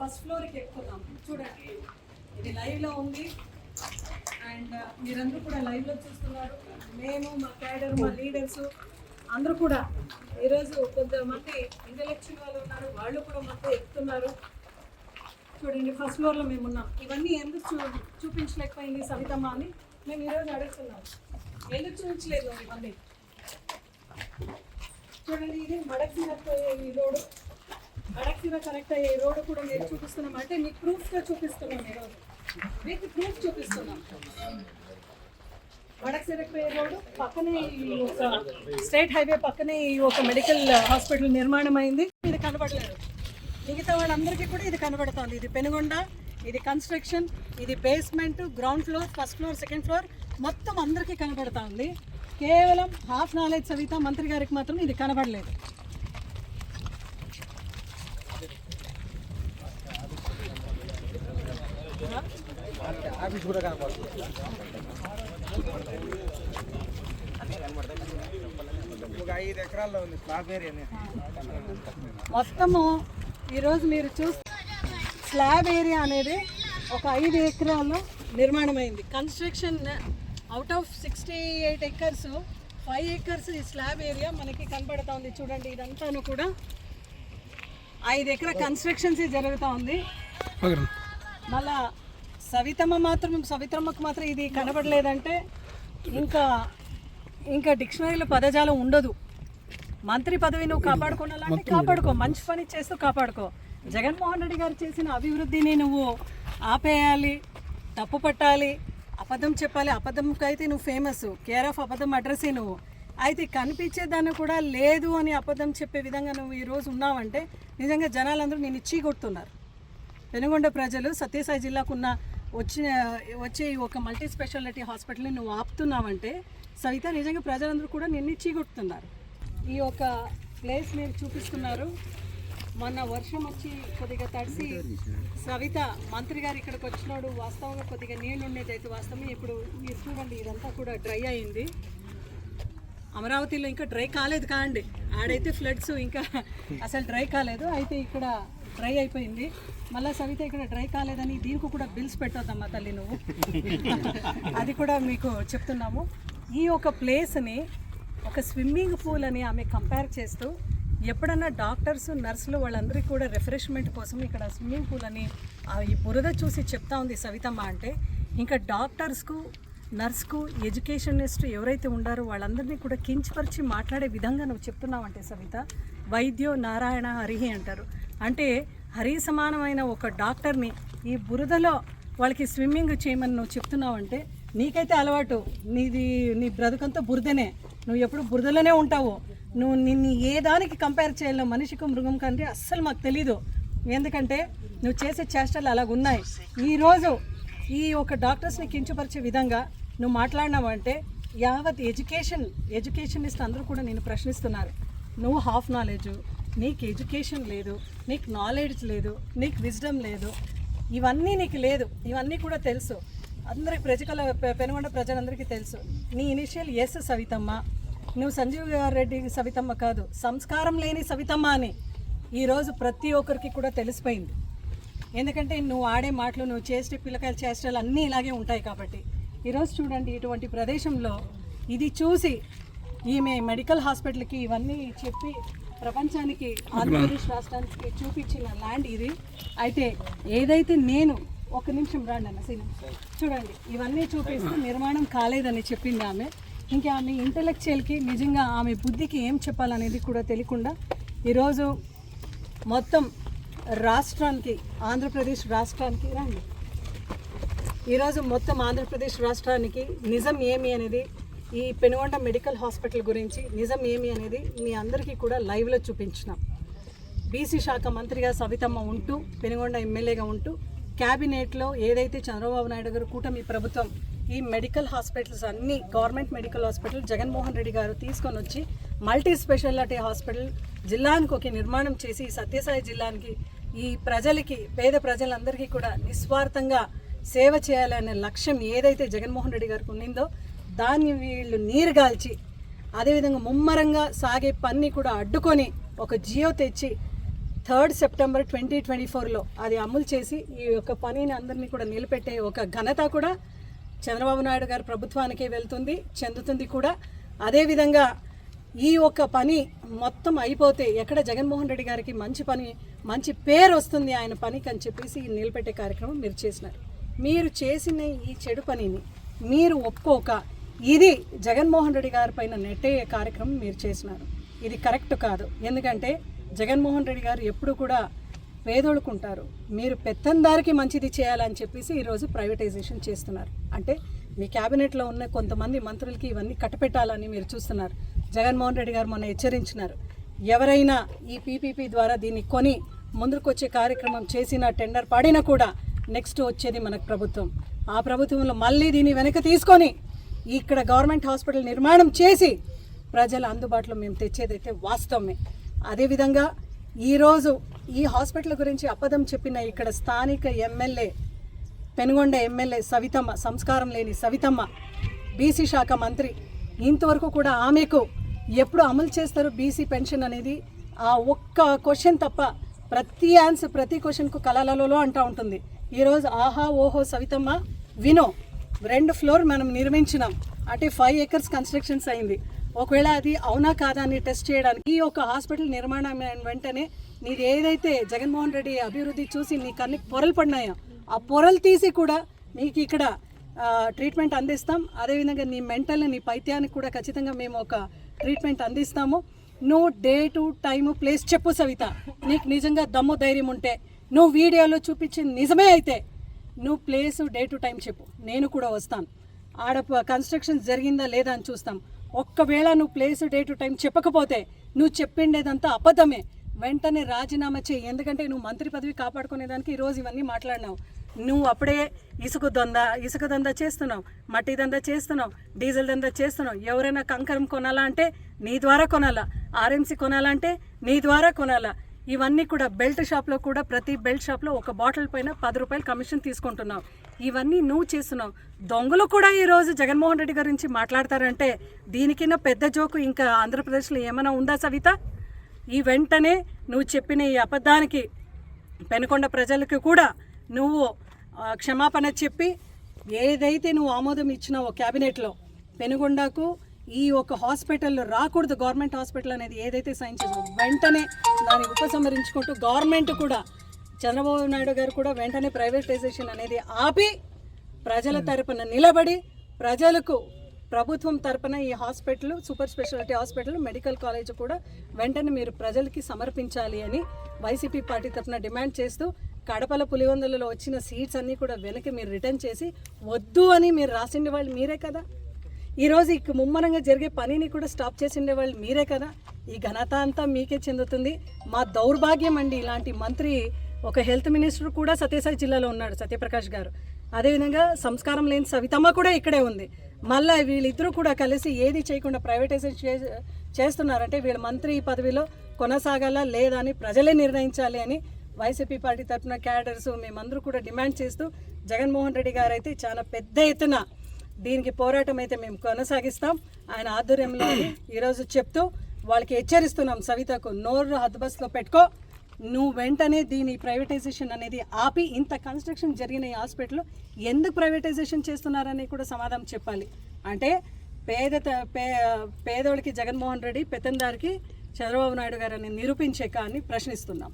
First ఫ్లోర్కి ఎక్కుతున్నాం. చూడండి, ఇది లైవ్లో ఉంది అండ్ మీరందరూ కూడా లైవ్లో చూస్తున్నారు. మేము మా క్యాడర్, మా లీడర్స్ అందరూ కూడా ఈరోజు కొంతమంది ఇంటలెక్చువల్ వాళ్ళు ఉన్నారు, వాళ్ళు కూడా మాతో ఎక్కుతున్నారు. చూడండి, ఫస్ట్ ఫ్లోర్లో మేము ఉన్నాం. ఇవన్నీ ఎందుకు చూపించలేకపోయింది సవితమ్మ అని మేము ఈరోజు అడుగుతున్నాం. ఎందుకు చూపించలేదు ఇవన్నీ? చూడండి, ఇది మడక్సిరక్ ఈ రోడ్డు, మడక్సిర కనెక్ట్ అయ్యే రోడ్డు కూడా మేము చూపిస్తున్నాం. అంటే మీకు ప్రూఫ్గా చూపిస్తున్నాం, ఈరోజు మీకు ప్రూఫ్ చూపిస్తున్నాం. మడక్సిరక్ రోడ్డు పక్కనే ఒక స్టేట్ హైవే పక్కనే ఒక మెడికల్ హాస్పిటల్ నిర్మాణం అయింది. ఇది కనబడలేదు, మిగతా వాళ్ళందరికీ కూడా ఇది కనబడుతుంది. ఇది పెనుగొండ, ఇది కన్స్ట్రక్షన్, ఇది basement, ground floor, first floor, second floor మొత్తం అందరికీ కనబడుతూ ఉంది. కేవలం హాఫ్ నాలెడ్జ్ సవిత మంత్రి గారికి మాత్రం ఇది కనబడలేదు. మొత్తము ఈరోజు మీరు చూస్తే స్లాబ్ ఏరియా అనేది ఒక 5 ఎకరాల్లో నిర్మాణం అయింది. Construction out of 68 acres 5 acres ఈ స్లాబ్ ఏరియా మనకి కనబడుతూ ఉంది. చూడండి, ఇదంతాను కూడా 5 ఎకరా కన్స్ట్రక్షన్స్ జరుగుతూ ఉంది. మళ్ళా సవితమ్మకు మాత్రం ఇది కనబడలేదంటే ఇంకా డిక్షనరీలో పదజాలం ఉండదు. మంత్రి పదవి నువ్వు కాపాడుకోవాలంటే కాపాడుకో, మంచి పని చేస్తూ కాపాడుకో. జగన్మోహన్ రెడ్డి గారు చేసిన అభివృద్ధిని నువ్వు ఆపేయాలి, తప్పు పట్టాలి, అబద్ధం చెప్పాలి. అబద్ధంకి అయితే నువ్వు ఫేమస్, కేర్ ఆఫ్ అబద్ధం అడ్రస్సే నువ్వు. అయితే కనిపించేదాన్ని కూడా లేదు అని అబద్ధం చెప్పే విధంగా నువ్వు ఈరోజు ఉన్నావంటే నిజంగా జనాలందరూ నేను కొడుతున్నారు. పెనుగొండ ప్రజలు సత్యసాయి జిల్లాకున్న వచ్చే ఒక మల్టీ స్పెషాలిటీ హాస్పిటల్ని నువ్వు ఆపుతున్నావంటే సవిత నిజంగా ప్రజలందరూ కూడా నిన్ను చీకొడుతున్నారు. ఈ యొక్క ప్లేస్ మీరు చూపిస్తున్నారు. మొన్న వర్షం వచ్చి కొద్దిగా తడిసి సవిత మంత్రి గారు ఇక్కడికి వచ్చినాడు. వాస్తవంగా కొద్దిగా నీళ్ళు ఉండేది, అయితే వాస్తవం ఇప్పుడు మీరు చూడండి ఇదంతా కూడా డ్రై అయింది. అమరావతిలో ఇంకా డ్రై కాలేదు కాండి, ఆడైతే ఫ్లడ్స్ ఇంకా అసలు డ్రై కాలేదు, అయితే ఇక్కడ డ్రై అయిపోయింది. మళ్ళీ సవిత ఇక్కడ డ్రై కాలేదని దీనికి కూడా బిల్స్ పెట్టొద్దమ్మా తల్లి నువ్వు, అది కూడా మీకు చెప్తున్నాము. ఈ ఒక ప్లేస్ని ఒక స్విమ్మింగ్ పూల్ అని ఆమె కంపేర్ చేస్తూ ఎప్పుడన్నా డాక్టర్స్, నర్సులు వాళ్ళందరికీ కూడా రిఫ్రెష్మెంట్ కోసం ఇక్కడ స్విమ్మింగ్ పూల్ అని ఈ బురద చూసి చెప్తా ఉంది సవితమ్మ. అంటే ఇంకా డాక్టర్స్కు, నర్స్కు, ఎడ్యుకేషనిస్ట్ ఎవరైతే ఉండారో వాళ్ళందరినీ కూడా కించపరిచి మాట్లాడే విధంగా నువ్వు చెప్తున్నావంటే సవిత, వైద్యో నారాయణ హరిహి అంటారు. అంటే హరి సమానమైన ఒక డాక్టర్ని ఈ బురదలో వాళ్ళకి స్విమ్మింగ్ చేయమని నువ్వు చెప్తున్నావంటే నీకైతే అలవాటు, నీ బ్రతుకంతా బురదనే, నువ్వు ఎప్పుడు బురదలోనే ఉంటావు. నువ్వు నిన్ను ఏ దానికి కంపేర్ చేయాలో మనిషికి మృగం కంటే అస్సలు మాకు తెలీదు. ఎందుకంటే నువ్వు చేసే చేష్టలు అలాగున్నాయి. ఈరోజు ఈ ఒక డాక్టర్స్ని కించపరిచే విధంగా నువ్వు మాట్లాడినావంటే యావత్ ఎడ్యుకేషనిస్ట్ అందరూ కూడా నేను ప్రశ్నిస్తున్నారు. నువ్వు హాఫ్ నాలెడ్జ్, నీకు ఎడ్యుకేషన్ లేదు, నీకు నాలెడ్జ్ లేదు, నీకు విజ్డమ్ లేదు, ఇవన్నీ నీకు లేదు. ఇవన్నీ కూడా తెలుసు అందరికి, పెనుగొండ ప్రజలందరికీ తెలుసు. నీ ఇనిషియల్ ఎస్ సవితమ్మ, నువ్వు సంజీవ్ రెడ్డి సవితమ్మ కాదు, సంస్కారం లేని సవితమ్మ అని ఈరోజు ప్రతి ఒక్కరికి కూడా తెలిసిపోయింది. ఎందుకంటే నువ్వు ఆడే మాటలు, నువ్వు చేసే పిల్లకాయలు చేష్టలు అన్నీ ఇలాగే ఉంటాయి. కాబట్టి ఈరోజు చూడండి, ఇటువంటి ప్రదేశంలో ఇది చూసి ఈమె మెడికల్ హాస్పిటల్కి ఇవన్నీ చెప్పి ప్రపంచానికి, ఆంధ్రప్రదేశ్ రాష్ట్రానికి చూపించిన ల్యాండ్ ఇది. అయితే ఏదైతే నేను ఒక నిమిషం రాండి అన్న సీన్ చూడండి, ఇవన్నీ చూపిస్తూ నిర్మాణం కాలేదని చెప్పింది ఆమె. ఇంకా ఆమె ఇంటలెక్చువల్కి నిజంగా ఆమె బుద్ధికి ఏం చెప్పాలనేది కూడా తెలియకుండా ఈరోజు మొత్తం రాష్ట్రానికి, ఆంధ్రప్రదేశ్ రాష్ట్రానికి రండి, ఈరోజు మొత్తం ఆంధ్రప్రదేశ్ రాష్ట్రానికి నిజం ఏమి అనేది, ఈ పెనుగొండ మెడికల్ హాస్పిటల్ గురించి నిజం ఏమి అనేది మీ అందరికీ కూడా లైవ్లో చూపించినాం. బీసీ శాఖ మంత్రిగా సవితమ్మ ఉంటూ, పెనుగొండ ఎమ్మెల్యేగా ఉంటూ, క్యాబినెట్లో ఏదైతే చంద్రబాబు నాయుడు గారు కూటమి ప్రభుత్వం ఈ మెడికల్ హాస్పిటల్స్ అన్నీ government medical hospital Jaganmohan Reddy గారు తీసుకొని వచ్చి మల్టీ స్పెషాలిటీ హాస్పిటల్ జిల్లానికి ఒక నిర్మాణం చేసి సత్యసాయి జిల్లానికి ఈ ప్రజలకి, పేద ప్రజలందరికీ కూడా నిస్వార్థంగా సేవ చేయాలనే లక్ష్యం ఏదైతే జగన్మోహన్ రెడ్డి గారికి ఉన్నిందో దాన్ని వీళ్ళు నీరుగాల్చి, అదేవిధంగా ముమ్మరంగా సాగే పని కూడా అడ్డుకొని ఒక జియో తెచ్చి 3 సెప్టెంబర్ 2024లో అది అమలు చేసి ఈ యొక్క పనిని అందరినీ కూడా నిలబెట్టే ఒక ఘనత కూడా చంద్రబాబు నాయుడు గారి ప్రభుత్వానికే వెళ్తుంది, చెందుతుంది కూడా. అదేవిధంగా ఈ ఒక్క పని మొత్తం అయిపోతే ఎక్కడ జగన్మోహన్ రెడ్డి గారికి మంచి పేరు వస్తుంది ఆయన పనికి అని చెప్పేసి నిలబెట్టే కార్యక్రమం మీరు చేసినారు. మీరు చేసిన ఈ చెడు పనిని మీరు ఒప్పుకోక ఇది జగన్మోహన్ రెడ్డి గారి పైన నెట్టే కార్యక్రమం మీరు చేసినారు. ఇది కరెక్ట్ కాదు. ఎందుకంటే జగన్మోహన్ రెడ్డి గారు ఎప్పుడు కూడా పేదోడుకుంటారు. మీరు పెత్తందారికి మంచిది చేయాలని చెప్పేసి ఈరోజు ప్రైవేటైజేషన్ చేస్తున్నారు. అంటే మీ క్యాబినెట్లో ఉన్న కొంతమంది మంత్రులకి ఇవన్నీ కట్టపెట్టాలని మీరు చూస్తున్నారు. జగన్మోహన్ రెడ్డి గారు మొన్న హెచ్చరించినారు, ఎవరైనా ఈ పీపీపీ ద్వారా దీన్ని కొని ముందుకొచ్చే కార్యక్రమం చేసిన టెండర్ పాడినా కూడా నెక్స్ట్ వచ్చేది మనకు ప్రభుత్వం. ఆ ప్రభుత్వంలో మళ్ళీ దీన్ని వెనక తీసుకొని ఇక్కడ గవర్నమెంట్ హాస్పిటల్ నిర్మాణం చేసి ప్రజల అందుబాటులో మేము తెచ్చేదైతే వాస్తవమే. అదేవిధంగా ఈరోజు ఈ హాస్పిటల్ గురించి అబద్ధం చెప్పిన ఇక్కడ స్థానిక ఎమ్మెల్యే పెనుగొండ ఎమ్మెల్యే సవితమ్మ, సంస్కారం లేని సవితమ్మ, బీసీ శాఖ మంత్రి, ఇంతవరకు కూడా ఆమెకు ఎప్పుడు అమలు చేస్తారు బీసీ పెన్షన్ అనేది ఆ ఒక్క క్వశ్చన్ తప్ప ప్రతి క్వశ్చన్కు కలలలో అంటూ ఉంటుంది. ఈరోజు ఆహా ఓహో సవితమ్మ వినో 2 ఫ్లోర్ మనం నిర్మించినాం, అంటే 5 acres కన్స్ట్రక్షన్స్ అయింది. ఒకవేళ అది అవునా కాదా అని టెస్ట్ చేయడానికి ఈ ఒక హాస్పిటల్ నిర్మాణం వెంటనే నీది ఏదైతే జగన్మోహన్ రెడ్డి అభివృద్ధి చూసి నీ కన్నుకి పొరలు పడినాయో ఆ పొరలు తీసి కూడా నీకు ఇక్కడ ట్రీట్మెంట్ అందిస్తాం. అదేవిధంగా నీ మెంటల్ నీ పైత్యానికి కూడా ఖచ్చితంగా మేము ఒక ట్రీట్మెంట్ అందిస్తాము. నువ్వు డేటు టైము ప్లేస్ చెప్పు సవిత. నీకు నిజంగా దమ్ము ధైర్యం ఉంటే నువ్వు వీడియోలో చూపించింది నిజమే అయితే నువ్వు ప్లేసు డేటు టైం చెప్పు, నేను కూడా వస్తాను. ఆడ కన్స్ట్రక్షన్ జరిగిందా లేదా అని చూస్తాం. ఒక్కవేళ నువ్వు ప్లేసు డేటు టైం చెప్పకపోతే నువ్వు చెప్పిండేదంతా అబద్ధమే. వెంటనే రాజీనామా చేయి. ఎందుకంటే నువ్వు మంత్రి పదవి కాపాడుకునేదానికి ఈరోజు ఇవన్నీ మాట్లాడినావు. నువ్వు అప్పుడే ఇసుక దందా చేస్తున్నావు, మట్టి దందా చేస్తున్నావు, డీజిల్ దందా చేస్తున్నావు. ఎవరైనా కంకరం కొనాలా అంటే నీ ద్వారా కొనాలా, ఆర్ఎంసీ కొనాలంటే నీ ద్వారా కొనాలా. ఇవన్నీ కూడా బెల్ట్ షాప్లో కూడా ప్రతి బెల్ట్ షాప్లో ఒక బాటిల్ పైన 10 రూపాయలు కమిషన్ తీసుకుంటున్నావు. ఇవన్నీ నువ్వు చేస్తున్నావు. దొంగలు కూడా ఈరోజు జగన్మోహన్ రెడ్డి గురించి మాట్లాడతారంటే దీనికన్నా పెద్ద జోకు ఇంకా ఆంధ్రప్రదేశ్లో ఏమైనా ఉందా సవిత? ఈ వెంటనే నువ్వు చెప్పిన ఈ అబద్ధానికి పెనుకొండ ప్రజలకు కూడా నువ్వు క్షమాపణ చెప్పి ఏదైతే నువ్వు ఆమోదం ఇచ్చినావో క్యాబినెట్లో పెనుగొండకు ఈ ఒక హాస్పిటల్ రాకూడదు, గవర్నమెంట్ హాస్పిటల్ అనేది ఏదైతే సైన్ చేసావో వెంటనే దాన్ని ఉపసంహరించుకుంటూ గవర్నమెంట్ కూడా చంద్రబాబు నాయుడు గారు కూడా వెంటనే ప్రైవేటైజేషన్ అనేది ఆపి ప్రజల తరపున నిలబడి ప్రజలకు ప్రభుత్వం తరపున ఈ hospital super speciality hospital medical college కూడా వెంటనే మీరు ప్రజలకి సమర్పించాలి అని వైసీపీ పార్టీ తరపున డిమాండ్ చేస్తూ కడపల పులివెందులలో వచ్చిన సీట్స్ అన్నీ కూడా వెనక్కి మీరు రిటర్న్ చేసి వద్దు అని మీరు రాసిండే వాళ్ళు మీరే కదా. ఈరోజు ఇక ముమ్మరంగా జరిగే పనిని కూడా స్టాప్ చేసిండే వాళ్ళు మీరే కదా. ఈ ఘనత అంతా మీకే చెందుతుంది. మా దౌర్భాగ్యం అండి, ఇలాంటి మంత్రి ఒక హెల్త్ మినిస్టర్ కూడా సత్యసాయి జిల్లాలో ఉన్నాడు, సత్యప్రకాష్ గారు. అదేవిధంగా సంస్కారం లేని సవితమ్మ కూడా ఇక్కడే ఉంది. మళ్ళీ వీళ్ళిద్దరూ కూడా కలిసి ఏది చేయకుండా ప్రైవేటైజేషన్ చేస్తున్నారంటే వీళ్ళ మంత్రి పదవిలో కొనసాగాలా లేదా అని ప్రజలే నిర్ణయించాలి అని వైసీపీ పార్టీ తరఫున క్యాడర్స్ మేమందరూ కూడా డిమాండ్ చేస్తూ జగన్మోహన్ రెడ్డి గారు అయితే చాలా పెద్ద ఎత్తున దీనికి పోరాటం అయితే మేము కొనసాగిస్తాం ఆయన ఆధ్వర్యంలో ఈరోజు చెప్తూ వాళ్ళకి హెచ్చరిస్తున్నాం. సవితకు నోరు హద్దుబస్లో పెట్టుకో, నువ్వు వెంటనే దీని ప్రైవేటైజేషన్ అనేది ఆపి ఇంత కన్స్ట్రక్షన్ జరిగిన ఈ హాస్పిటల్ ఎందుకు ప్రైవేటైజేషన్ చేస్తున్నారని కూడా సమాధానం చెప్పాలి. అంటే పేదోడికి జగన్మోహన్ రెడ్డి, పెత్తందారికి చంద్రబాబు నాయుడు గారు అని నిరూపించే కానీ ప్రశ్నిస్తున్నాం.